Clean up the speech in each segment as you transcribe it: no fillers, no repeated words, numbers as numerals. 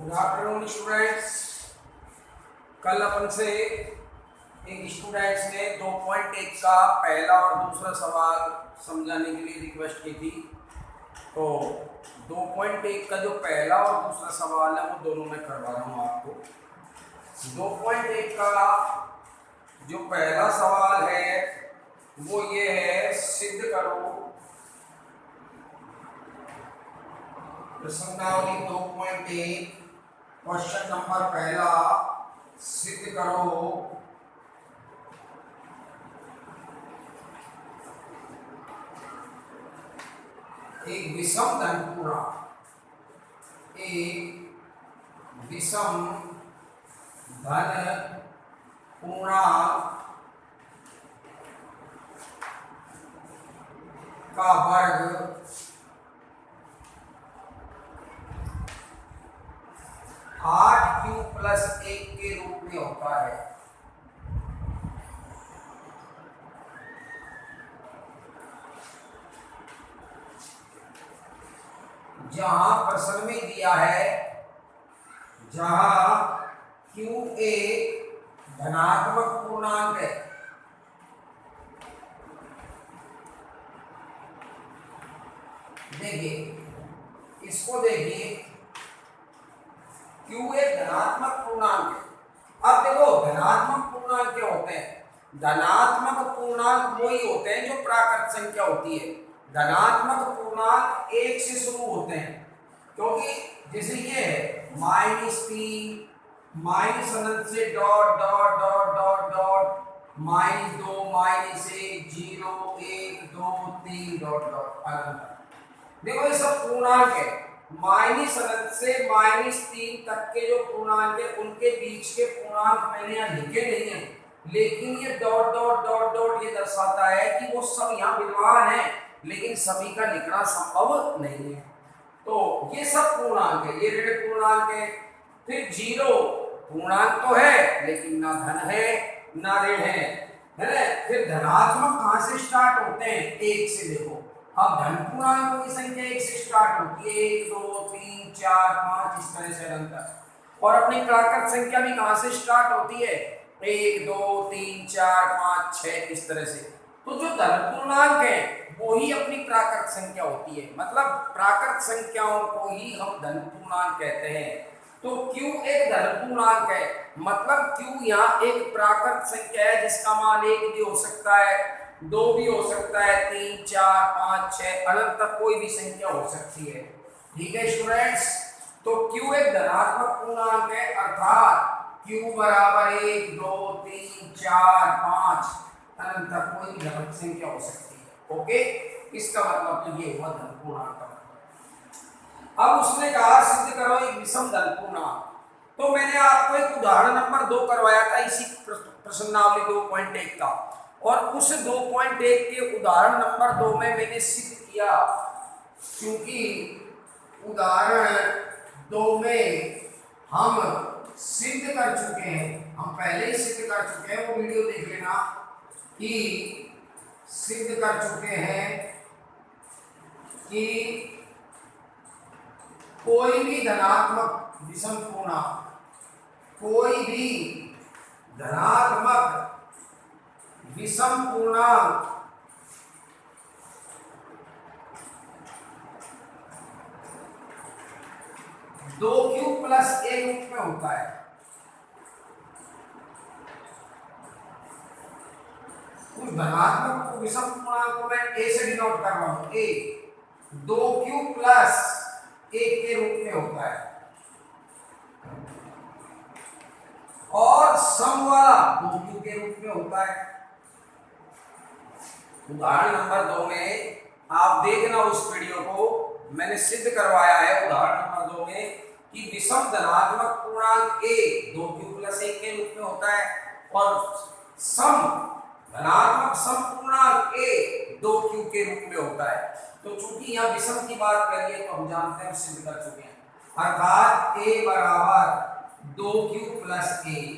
Good afternoon students. कल अपन से एक स्टूडेंट्स ने 2.1 का पहला और दूसरा सवाल समझाने के लिए रिक्वेस्ट की थी। तो 2.1 का जो पहला और दूसरा सवाल है वो दोनों मैं करवा रहा हूँ आपको। 2.1 का जो पहला सवाल है वो ये है, सिद्ध करो प्रश्नावली 2.1 क्वेश्चन नंबर पहला, सिद्ध करो एक विषम धन पूर्णांक का वर्ग 8q + 1 के रूप में होता है। जहां प्रश्न में दिया है, जहां q एक धनात्मक पूर्णांक है, देखिए इसको देखिए, q एक धनात्मक पूर्णांक है। अब देखो धनात्मक पूर्णांक क्या होते हैं? धनात्मक पूर्णांक वही होते हैं जो प्राकृत संख्या होती है। धनात्मक पूर्णांक 1 से शुरू होते हैं, क्योंकि जैसे ये है -3 माइनस अनंत से dot dot dot dot dot -2 -1 0 1 2 3 dot dot अनंत। देखो ये सब पूर्णांक है। माइनस अनंत से -3 तक के जो पूर्णांक है उनके बीच के पूर्णांक मैंने यहाँ लिखे नहीं है, लेकिन ये डॉट डॉट डॉट डॉट ये दर्शाता है कि वो सब यहाँ विद्यमान है, लेकिन सभी का लिखना संभव नहीं है। तो ये सब पूर्णांक है, ये ऋण पूर्णांक है। फिर 0 पूर्णांक तो है लेकिन ना धन है ना ऋण है ना। फिर धनात्मक कहाँ से स्टार्ट होते हैं? 1 से। देखो अब धन पूर्णांकों की संख्या 1 से स्टार्ट होती है, 1 2 3 4 5 इस तरह से अनंत तक। और अपनी प्राकृत संख्या भी कहाँ से स्टार्ट होती है? 1 2 3 4 5 6 इस तरह से। तो जो धन पूर्णांक है वो ही अपनी प्राकृत संख्या होती है, मतलब प्राकृत संख्याओं को ही हम धन पूर्णांक कहते हैं। तो q एक धन पूर्णांक है, मतलब q यहाँ एक प्राकृत संख्या है जिसका मान 1 भी हो सकता है, 2 भी हो सकता है, 3 4 5 6 अनंत तक कोई भी संख्या हो सकती है। ठीक है स्टूडेंट्स, तो q एक धनात्मक पूर्णांक है, अर्थात q बराबर 1 2 3 4 5 अनंत तक कोई भी धनात्मक संख्या हो सकती है। ओके, इसका मतलब तो ये हुआ धन पूर्णांक का। अब उसने कहा सिद्ध करो एक विषम धन पूर्णांक। तो मैंने आपको एक उदाहरण नंबर 2 करवाया था इसी प्रश्नावली 2.1 का, और उस 2.1 के उदाहरण नंबर 2 में मैंने सिद्ध किया, क्योंकि उदाहरण 2 में हम सिद्ध कर चुके हैं, हम पहले ही सिद्ध कर चुके हैं, वो वीडियो देख लेना, कि सिद्ध कर चुके हैं कि कोई भी धनात्मक विषम पूर्णांक, कोई भी धनात्मक विषम पूर्णांक दो q + 1 रूप में होता है। उस धनात्मक विषम पूर्णांक को मैं a से डिनोट कर रहा हूं, a 2q + 1 के रूप में होता है, और सम वाला 2q के रूप में होता है। उदाहरण नंबर 2 में आप देखना उस वीडियो को, मैंने सिद्ध करवाया है उदाहरण नंबर 2 में कि विषम धनात्मक पूर्णांक a 2q + 1 के रूप में होता है, और सम धनात्मक सम पूर्णांक a 2q के रूप में होता है। तो चूंकि यहाँ विषम की बात करिए तो हम जानते हैं, सिद्ध कर चुके हैं, अर्थात a बराबर 2q + 1,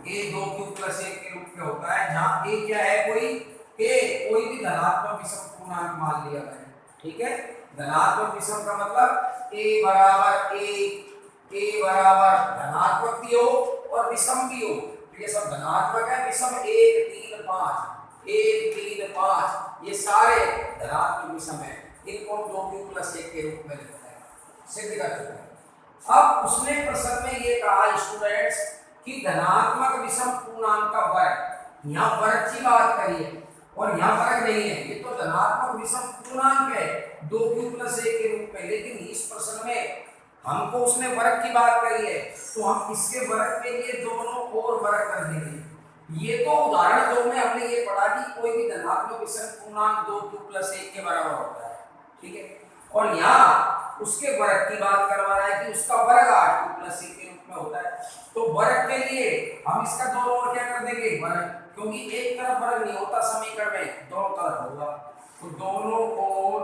a 2q + 1 के रूप में होता है, जहां a क्या है? कोई भी धनात्मक विषम पूर्णांक मान लिया मैंने। ठीक है, धनात्मक विषम का मतलब a बराबर 1, ए बराबर धनात्मक भी हो और विषम भी हो, तो ये सब धनात्मक है, विषम 1 3 5 1 3 5 ये सारे धनात्मक विषम है, इनको 2q+1 के रूप में लिखते हैं, सिद्ध कर चुके हैं। अब उसने प्रश्न में ये कहा स्टूडेंट्स कि धनात्मक विषम पूर्णांक का वर्ग, यहाँ वर्ग की बात करिए और यहाँ वर्ग नहीं है, ये तो धनात्मक विषम पूर्णांक है 2q+1 के रूप में, लेकिन इस प्रश्न में हमको उसने वर्ग की बात करी है, तो हम इसके वर्ग के लिए दोनों ओर वर्ग कर देंगे। ये तो उदाहरण 2 में हमने ये पढ़ा कि कोई भी धनात्मक विषम पूर्णांक 2q+1 के बराबर होता है, ठीक है, और यहाँ उसके वर्ग की बात करवा रहा है कि उसका वर्ग 8q+1 के रूप में होता है, तो वर्ग के लिए हम इसका दोनों ओर क्या कर देंगे वर्ग, क्योंकि एक तरफ वर्ग नहीं होता समीकरण में, दोनों तरफ होगा, तो दोनों ओर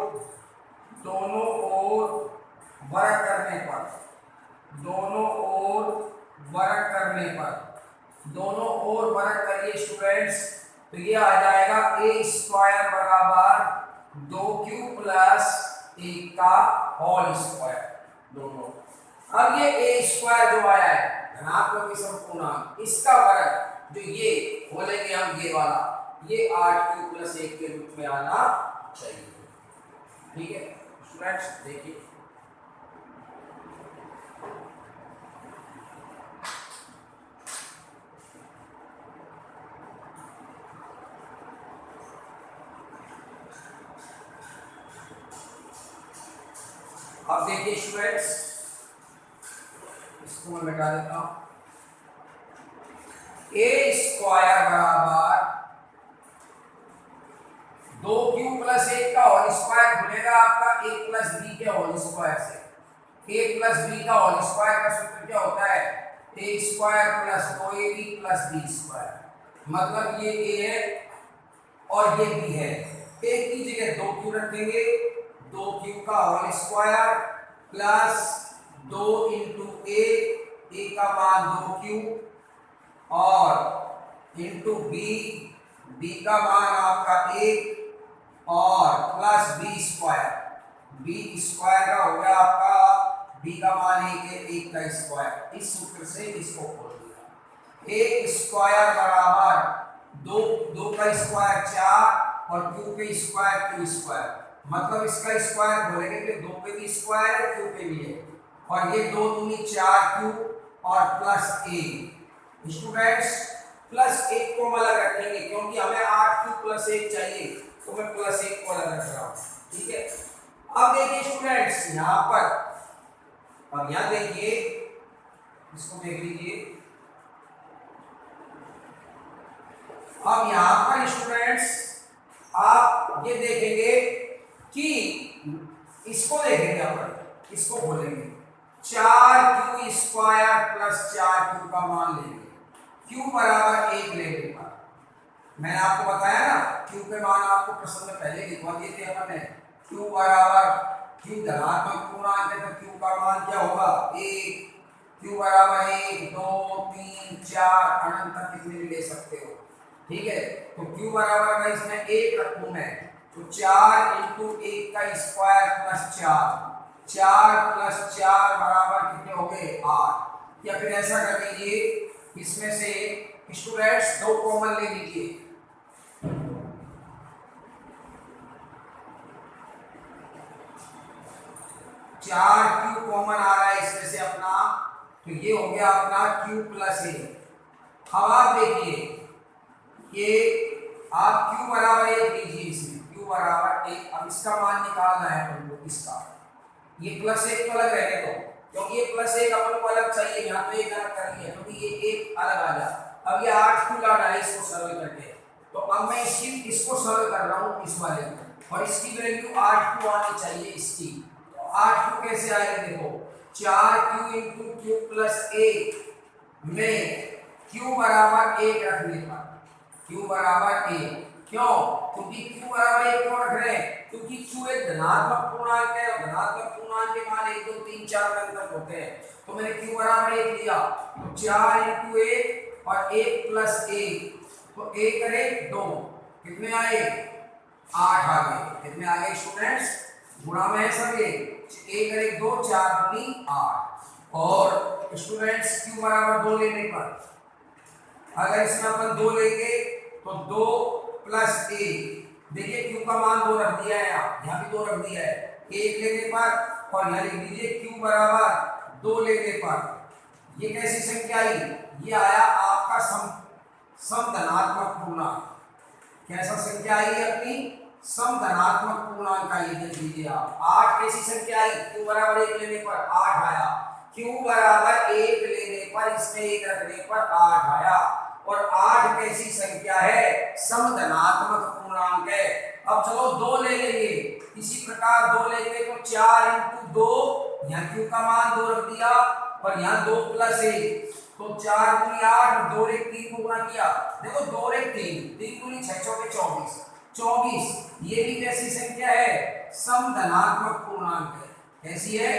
वर्ग करने पर, दोनों ओर वर्ग करिए स्टूडेंट्स, तो ये आ जाएगा a² बराबर 2q+1 का होल स्क्वायर दोनों। अब ये a² जो आया है धनात्मक विषम पूर्णांक, इसका वर्ग जो ये बोलेंगे हम ये वाला, ये 8q+1 के रूप में आना चाहिए, ठीक है स्टूडेंट्स। देखिए अब देखिए स्टूडेंट्स, इसको मैं मिटा देता हूं, a² बराबर 2q+1 का होल स्क्वायर खुलेगा आपका a+b के होल स्क्वायर से, a+b का होल स्क्वायर का सूत्र क्या होता है a² + 2ab + b², मतलब ये a है और ये b है, a की जगह 2q रखेंगे, 2q का होल स्क्वायर प्लस 2 × a का मान 2q और इंटू b का मान आपका 1 और प्लस b² का हो गया आपका, b का मान 1 है, 1 का स्क्वायर, इस सूत्र से इसको खोल दिया, a² बराबर 2 का स्क्वायर 4 और q के स्क्वायर q², मतलब इसका स्क्वायर बोलेंगे कि 2 पे भी स्क्वायर है q पे भी है, और ये 2 दूनी 4q और प्लस 1 स्टूडेंट्स, प्लस 1 को हम अलग रखेंगे क्योंकि हमें 8q+1 चाहिए, तो मैं +1 को अलग रख रहा हूँ, ठीक है। अब देखिए स्टूडेंट्स यहाँ पर, अब यहाँ देखिए, इसको देख लीजिए, अब यहाँ पर स्टूडेंट्स आप ये देखेंगे कि इसको देखेंगे अपन, इसको बोलेंगे 4q² + 4q का मान लेंगे, q बराबर 1 लेने पर, मैंने आपको बताया ना q के मान आपको प्रश्न में पहले लिखवा दिए थे अपन ने, q बराबर, q धनात्मक पूर्णांक है तो q का मान क्या होगा 1, q बराबर 1 2 3 4 अनंत तक कितने भी ले सकते हो, ठीक है, तो q बराबर का इसमें 1 रखूं मैं, तो 4 × 1 का स्क्वायर प्लस 4 + 4 बराबर कितने हो गए 8, या फिर ऐसा कर लीजिए, इसमें से स्टूडेंट्स 2 कॉमन ले लीजिए, 4q कॉमन आ रहा है इसमें से अपना, तो ये हो गया अपना q+1। अब आप देखिए ये आप q बराबर 1 लीजिए, इसमें q बराबर 1, अब इसका मान निकालना है अपन को, इसका ये +1 तो अलग रहे तो, क्योंकि ये +1 अपन को अलग चाहिए, यहाँ तो 1 अलग करनी है, क्योंकि ये 1 अलग आ जाए, अब ये 8q लाना है इसको सरल करके, तो अब मैं इसको सरल कर रहा हूँ इस वाले में, और इसकी वैल्यू 8q आनी चाहिए इसकी, तो 8q कैसे आएगा देखो, 4q × q+1 में q बराबर 1 रखने पर, q बराबर 1, क्यों, क्योंकि q बराबर 1 क्यों रख रहे हैं, क्योंकि q एक धनात्मक पूर्णांक है, और धनात्मक पूर्णांक के मान 1 2 3 4 तक होते हैं, तो मैंने q बराबर 1 लिया, तो 4 × 1 और 1 + 1, तो 1 करे 2, कितने आए 8 आ गए, कितने आ गए स्टूडेंट्स, गुणा में है सब, 1 करे 2 4 दूनी 8, और स्टूडेंट्स क्यू बराबर 2 लेने पर अगर इसमें अपन 2 लेंगे तो 2 प्लस 1, देखिए क्यू का मान 2 रख दिया है, यहाँ भी 2 रख दिया है, 1 लेने पर और यहाँ लिख दीजिए क्यू बराबर 2 लेने पर। ये कैसी संख्या आई? ये आया आपका सम धनात्मक पूर्णांक। कैसा संख्या आई है अपनी? सम धनात्मक पूर्णांक आई। देख लीजिए आप, 8 कैसी संख्या आई? क्यू बराबर 1 लेने पर 8 आया, क्यू बराबर 1 लेने पर इसमें 1 रखने पर 8 आया, और 8 कैसी संख्या है? सम धनात्मक पूर्णांक है। अब चलो 2 ले लेंगे, इसी प्रकार 2 लेंगे तो 4 × 2, यहाँ क्यू का मान 2 रख दिया और यहाँ 2 प्लस 1, तो 4 × 8, 2 × 3 को गुणा किया, देखो 2 × 3, 3 × 6 = 24, 24 ये भी कैसी संख्या है? सम धनात्मक पूर्णांक है। कैसी है?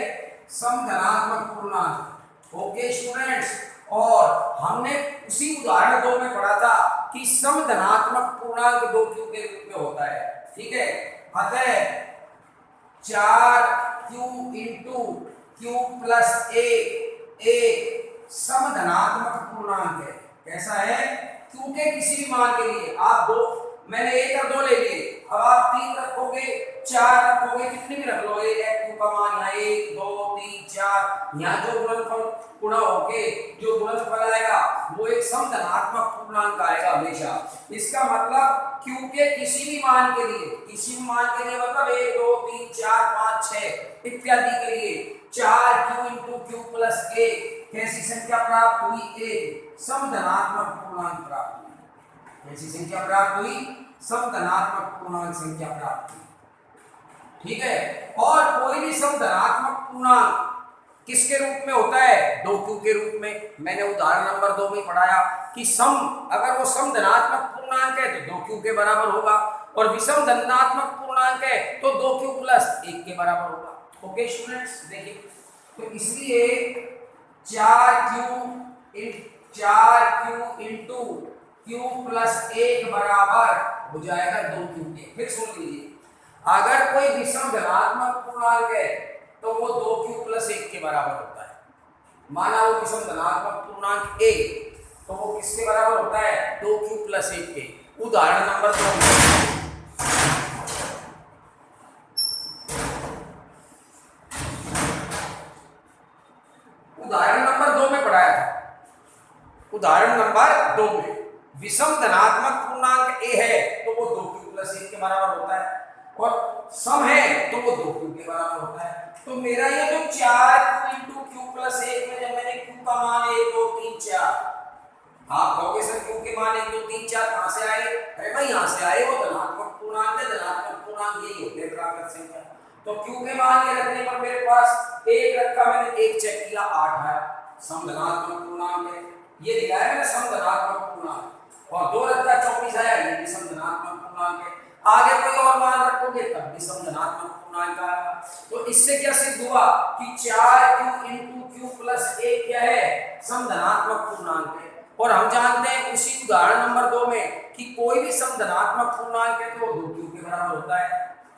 सम धनात्मक पूर्णांक। ओके स्टूडेंट्स, और हमने उसी उदाहरण 2 में पढ़ा था कि सम धनात्मक पूर्णांक 2 क्यू के रूप में होता है। ठीक है, अतः 4q × q + 1 सम धनात्मक पूर्णांक है। कैसा है? q के किसी भी मान के लिए आप 2, मैंने 1 और 2 ले लिए, अब आप 3 रखोगे, 4 रखोगे, कितनी भी रख लोगे, q का मान यहाँ 1 2 3 4, यहाँ जो गुणनफल गुणा होके जो गुणनफल आएगा वो एक सम धनात्मक पूर्णांक आएगा हमेशा। इसका मतलब q के किसी भी मान के लिए, किसी भी मान के लिए मतलब 1 2 3 4 5 6 इत्यादि के लिए 4q × q + 1 कैसी संख्या प्राप्त हुई? एक सम धनात्मक पूर्णांक प्राप्त हुई। कैसी संख्या प्राप्त हुई? सम धनात्मक पूर्णांक संख्या प्राप्त हुई। ठीक है, और कोई भी सम धनात्मक पूर्णांक किसके रूप में होता है? 2q के रूप में। मैंने उदाहरण नंबर 2 में पढ़ाया कि सम, अगर वो सम धनात्मक पूर्णांक है तो 2q के बराबर होगा, और विषम धनात्मक पूर्णांक है तो 2q + 1 के बराबर होगा। ओके स्टूडेंट्स, देखिए तो इसलिए 4q × q + 1 बराबर हो जाएगा 2q के। फिर सुन लीजिए, अगर कोई विषम धनात्मक पूर्णांक है तो वो 2q + 1 के बराबर होता है। माना वो विषम धनात्मक पूर्णांक a, तो वो किसके बराबर होता है? 2q + 1 के। उदाहरण नंबर 2 में पढ़ाया था। उदाहरण नंबर 2 में विषम धनात्मक पूर्णांक a है तो वो 2q + 1 के बराबर होता है, और सम है तो वो 2q के बराबर होता है। तो मेरा ये जो 4q × q + 1 में जब मैंने q का मान 1 2 3 4, आप कहोगे सर q के मान 1 2 3 4 कहां से आए? अरे भाई यहाँ से आए, वो धनात्मक पूर्णांक है, धनात्मक पूर्णांक यही होते हैं प्राकृत संख्या। तो q के मान ये रखने पर मेरे पास 1 रखा, मैंने 1 चेक किया, 8 आया, सम धनात्मक पूर्णांक है। ये दिखा है मैंने सम धनात्मक पूर्णांक, और 2 रखा 24 आया, ये भी सम धनात्मक पूर्णांक है। आगे कोई और मान रखोगे तब भी सम धनात्मक पूर्णांक आएगा। तो इससे क्या सिद्ध हुआ कि 4q × q + 1 क्या है? सम धनात्मक पूर्णांक है। और हम जानते हैं उसी उदाहरण नंबर 2 में कि कोई भी सम धनात्मक पूर्णांक है तो वो 2q के बराबर होता है,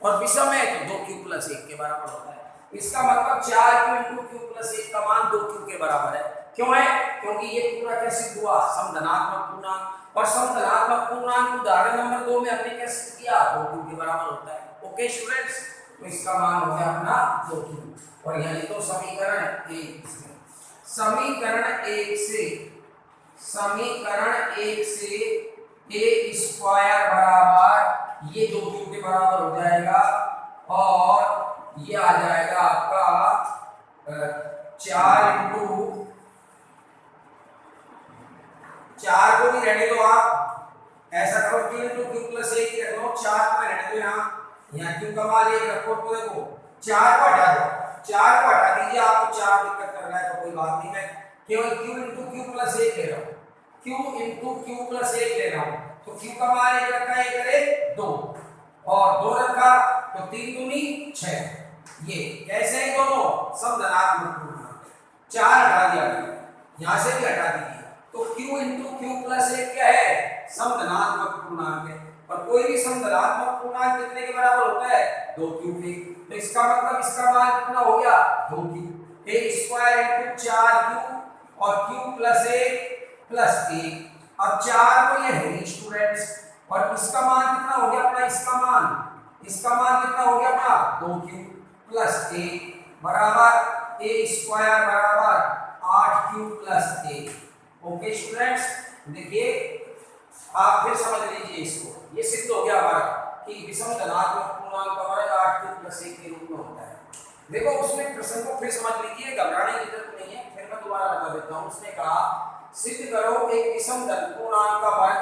और विषम है तो 2q + 1 के बराबर होता है। इसका मतलब 4q × q + 1 का मान 2q के बराबर है। क्यों है? क्योंकि ये पूरा क्या सिद्ध हुआ? सम धनात्मक पूर्णांक। और सम धनात्मक पूर्णांक उदाहरण नंबर 2 में हमने क्या सिद्ध किया? 2q के बराबर होता है। ओके स्टूडेंट्स, तो इसका मान हो गया अपना 2q। और यही तो समीकरण 1 से, समीकरण 1 से a² बराबर ये 2q के बराबर हो जाएगा, और ये आ जाएगा आपका 4 को भी रहने दो, आप ऐसा करो q × q + 1 रख लो, 4 को रहने दो, यहाँ q का मान 1 रखो, तो देखो 4 को हटा दो, 4 को हटा दीजिए, आपको 4 दिक्कत कर रहा है तो कोई बात नहीं, मैं केवल q × q + 1 ले रहा हूँ, q × q + 1 ले रहा हूँ। तो q का मान 1 रखा, 1 करे 2, और 2 रखा तो 3 दूनी 6। ये कैसे है? दोनों सम धनात्मक पूर्णांक। 4 हटा दिया, यहाँ से भी हटा दीजिए, तो q × q + 1 क्या है? सम धनात्मक पूर्णांक है। और कोई भी सम धनात्मक पूर्णांक कितने के बराबर होता है? 2q के। तो इसका मतलब इसका मान कितना हो गया? 2q। ए स्क्वायर इंटू 4q और q प्लस ए प्लस ए। अब 4 तो ये है स्टूडेंट्स, और इसका मान कितना हो गया अपना, इसका मान कितना हो गया अपना 2q प्लस ए बराबर ए स्क्वायर बराबर 8q प्लस ए। ओके स्टूडेंट्स, देखिए आप फिर समझ लीजिए इसको, ये सिद्ध हो गया हमारा कि विषम धनात्मक पूर्णांक का वर्ग 8q प्लस 1 के रूप में होता है। देखो उसमें प्रश्न को फिर समझ लीजिए, घबराने की जरूरत नहीं है, फिर मैं दोबारा बता देता हूँ। उसने कहा सिद्ध करो एक विषम धन पूर्णांक का वर्ग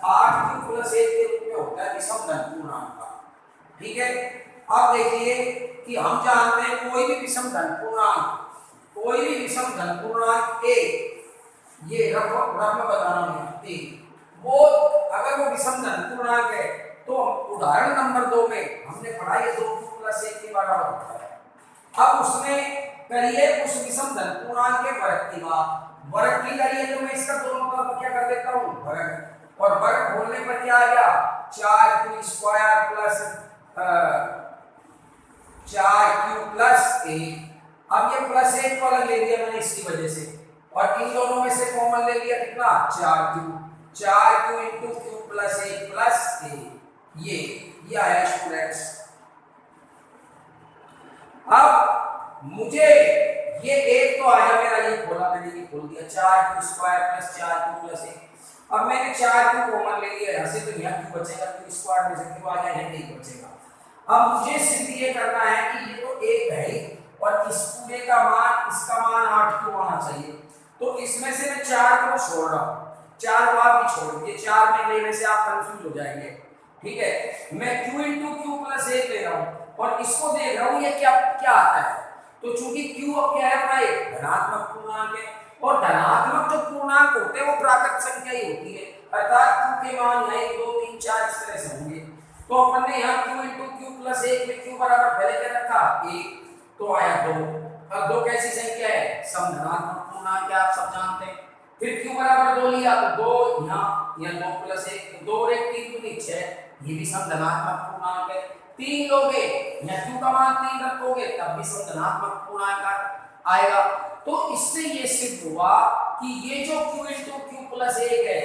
8q प्लस 1 के रूप में होता है विषम धन पूर्णांक का। ठीक है, अब देखिए कि हम जानते हैं कोई भी विषम धन पूर्णांक ए, ये रफ में बता रहा हूँ ए, वो अगर वो विषम धन पूर्णांक है तो उदाहरण नंबर 2 में हमने पढ़ा ये 2q प्लस 1 के बराबर होता है। अब उसने करिए उस विषम धन पूर्णांक के वर्ग की करिए, तो मैं इसका दोनों तरफ क्या कर देता हूँ वर्ग, और वर्ग खोलने पर क्या आ गया 4q square plus 4q plus 1। अब ये प्लस 1 को अलग ले लिया मैंने इसकी वजह से, और इन दोनों में से कॉमन ले लिया कितना 4q into q plus 1 plus 1, ये आया स्टूडेंट्स। अब मुझे ये एक तो आया मेरा, ये खोला मैंने, ये खोल दिया 4q square plus 4q plus 1। अब मैंने 4q कॉमन ले लिया, यहाँ से तो यहाँ q बचेगा, q स्क्वायर में से q आ गया, यहाँ नहीं बचेगा। अब मुझे सिर्फ ये करना है कि ये तो एक है ही, और इस पूरे का मान, इसका मान 8q आना चाहिए, तो इसमें से मैं 4 को छोड़ रहा हूँ, 4 को आप भी छोड़ दीजिए, 4 में लेने से आप कंफ्यूज हो जाएंगे। ठीक है, मैं q इंटू q प्लस 1 ले रहा हूँ और इसको देख रहा हूँ ये क्या आता है। तो चूंकि q अब क्या है अपना एक धनात्मक पूर्णांक है, और धनात्मक जो पूर्णांक होते हैं वो प्राकृत संख्या ही होती है, अर्थात q के मान यहाँ 1 2 3 4 इस तरह से होंगे। तो अपन ने यहाँ q इंटू q प्लस 1 में q बराबर पहले क्या रखा 1, तो आया 2। अब 2 कैसी संख्या है, समधनात्मक पूर्णांक है, आप सब जानते हैं। फिर q बराबर 2 लिया तो 2 यहाँ 2 प्लस 1, 2 और 1 3 दूनी 6, ये भी समधनात्मक पूर्णांक है। 3 लोगे या q का मान 3 रखोगे तब भी समधनात्मक पूर्णांक आएगा। तो इससे ये सिद्ध हुआ कि ये जो q इंटू q प्लस 1 है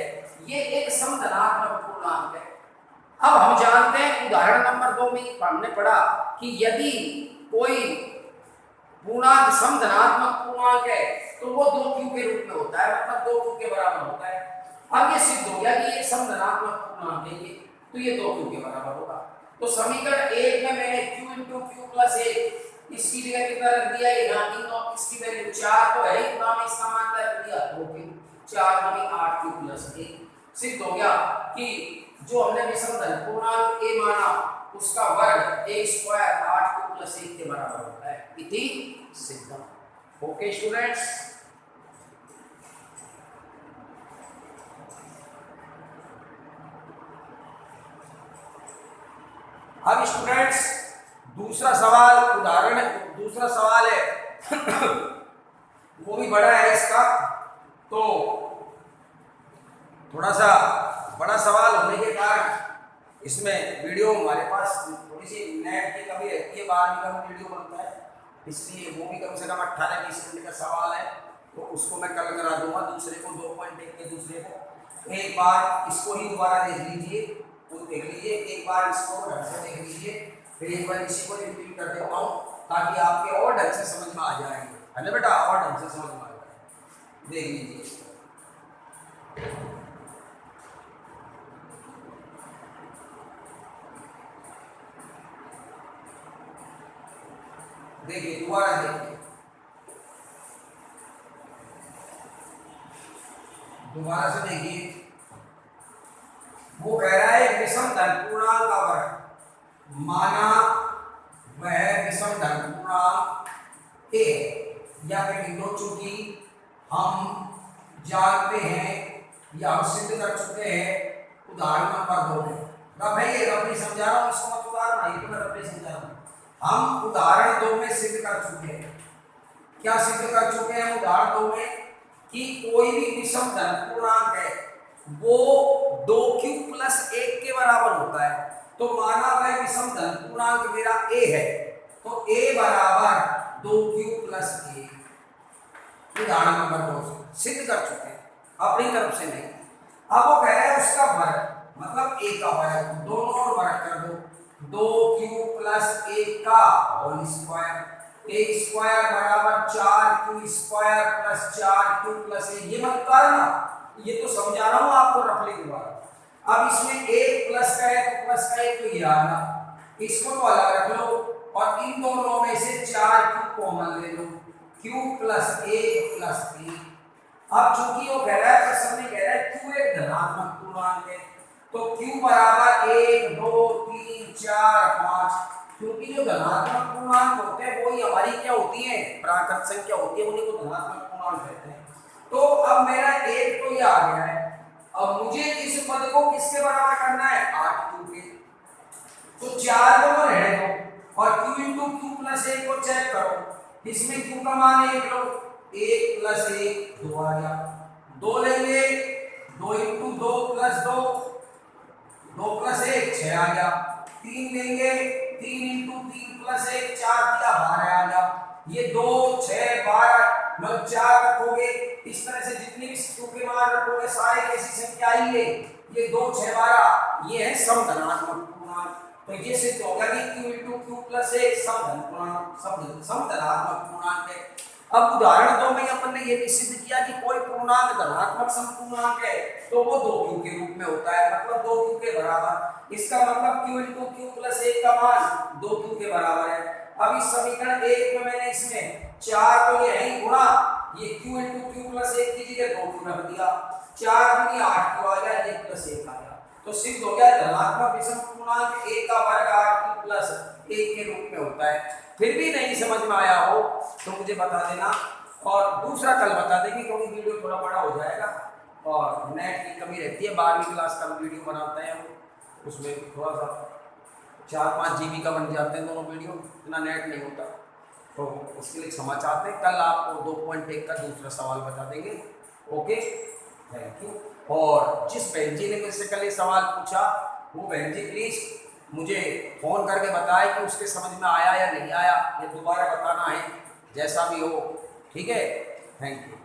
ये एक समधनात्मक पूर्णांक है। अब हम जानते हैं उदाहरण नंबर 2 में हमने पढ़ा कि यदि कोई पूर्णांक समधनात्मक पूर्णांक है तो वो 2q के रूप में होता है, मतलब 2q के बराबर होता है। अब ये सिद्ध हो गया कि ये समधनात्मक पूर्णांक है, तो ये 2q के बराबर होगा। तो समीकरण 1 में मैंने q इंटू q प्लस 1 इसकी जगह कितना रख दिया, यहाँ इसकी वैल्यू 4 तो है ही, में इसका मान क्या रख दिया 2q, 4 बनी 8q प्लस 1। सिद्ध हो गया कि जो हमने विषम धन पूर्णांक a माना उसका वर्ग a स्क्वायर 8q प्लस 1 के बराबर होता है, इति सिद्धम। ओके स्टूडेंट्स, अब स्टूडेंट्स दूसरा सवाल है वो भी बड़ा है इसका, तो थोड़ा सा बड़ा सवाल होने के कारण इसमें वीडियो हमारे पास थोड़ी सी नेट की कमी रहती है, बाहर भी कम वीडियो बनता है, इसलिए वो भी कम से कम 18-20 मिनट का सवाल है, तो उसको मैं कल करा दूंगा। दूसरे को 2.1 के दूसरे को एक बार इसको ही दोबारा देख लीजिए, तो देख लीजिए एक बार इसको ढंग से देख लीजिए, फिर एक बार इसी को रिपीट कर देता हूँ ताकि आपके और ढंग से समझ में आ जाएंगे, है ना बेटा, और ढंग से समझ में आ जाए। देख लीजिए इसको, देखिए दोबारा देखिए, दोबारा से देखिए, वो कह रहा है विषम धन पूर्णांक का वर्ग, माना वह विषम धन पूर्णांक ए, या फिर लो चूंकि हम जानते हैं या हम सिद्ध कर चुके हैं उदाहरण नंबर 2 में। रब है ये, रब नहीं समझा रहा हूँ, इसको मत उदाहरण, ये तो मैं रब नहीं समझा रहा हूँ। हम उदाहरण 2 में सिद्ध कर चुके हैं, क्या सिद्ध कर चुके हैं उदाहरण 2 में कि कोई भी विषम धन पूर्णांक है वो 2q प्लस 1 के बराबर होता है। तो माना वह विषम धन पूर्णांक मेरा a है, तो a बराबर 2q प्लस 1, उदाहरण नंबर 2 से सिद्ध कर चुके हैं, अपनी तरफ से नहीं। अब वो कह रहे हैं उसका वर्ग मतलब a का वर्ग, दोनों ओर वर्ग कर दो, 2q प्लस 1 का होल स्क्वायर, a स्क्वायर बराबर 4q square plus 4q plus 1। ये मत करना, ये तो समझा रहा हूं आपको रफली दोबारा। अब इसमें 1 प्लस का है तो प्लस का 1 तो ये आ गया, इसको तो अलग रख लो और इन दोनों में से 4q कॉमन ले लो, q प्लस 1 प्लस 3। अब चूंकि वो कह रहा है, प्रश्न में कह रहा है q एक धनात्मक पूर्णांक है, तो q बराबर 1 2 3 4 5। क्योंकि जो धनात्मक पूर्णांक होते हैं वही हमारी क्या होती है, प्राकृत संख्या होती है, उन्हीं को धनात्मक पूर्णांक कहते हैं। तो अब मेरा 1 तो ये आ गया है, अब मुझे इस पद को किसके बराबर करना है, 8q के। तो 4 को तो रहने दो और q इंटू क्यू प्लस 1 को चेक करो, इसमें q का मान 1 लो, 1 प्लस 1 2 आ गया, 2 लेंगे, 2 इंटू 2 प्लस 2, 2 प्लस 1 6 आ गया, 3 लेंगे, 3 इंटू 3 प्लस 1 4 दिया 12 आ गया। ये 2 6 12 मतलब 4 रखोगे, इस तरह से जितनी भी q के मान रखोगे सारे कैसी संख्या आई है, ये 2 6 12 ये है समधनात्मक पूर्णांक। तो ये सिद्ध हो गया कि q इंटू क्यू प्लस 1 समधनात्मक पूर्णांक है। अब उदाहरण 2 में अपन ने ये भी सिद्ध किया कि कोई पूर्णांक धनात्मक समपूर्णांक है तो वो 2q के रूप में होता है, मतलब 2q के बराबर। इसका मतलब q इंटू क्यू प्लस 1 का मान 2q के बराबर है। अब इस समीकरण 1 में मैंने इसमें 4 तो ये है ही गुणा, ये q इंटू क्यू प्लस 1 की जगह 2q रख दिया, 4 दूनी 8 को आ गया, 1 प्लस 1 आ गया। तो सिद्ध हो गया धनात्मक विषम पूर्णांक 1 का वर्ग 8q प्लस 1 के रूप में होता है। फिर भी नहीं समझ में आया हो तो मुझे बता देना, और दूसरा कल बता देंगे क्योंकि वीडियो थोड़ा बड़ा हो जाएगा और नेट की कमी रहती है। 12वीं क्लास का वीडियो बनाते हैं हम, उसमें थोड़ा सा 4-5 GB का बन जाते हैं दोनों वीडियो, इतना नेट नहीं होता, तो उसके लिए क्षमा चाहते हैं। कल आपको 2.1 का दूसरा सवाल बता देंगे। Okay, thank you. और जिस बहन जी ने मुझसे कल ये सवाल पूछा वो बहन जी प्लीज़ मुझे फ़ोन करके बताए कि उसके समझ में आया या नहीं आया, ये दोबारा बताना है, जैसा भी हो, ठीक है। Thank you.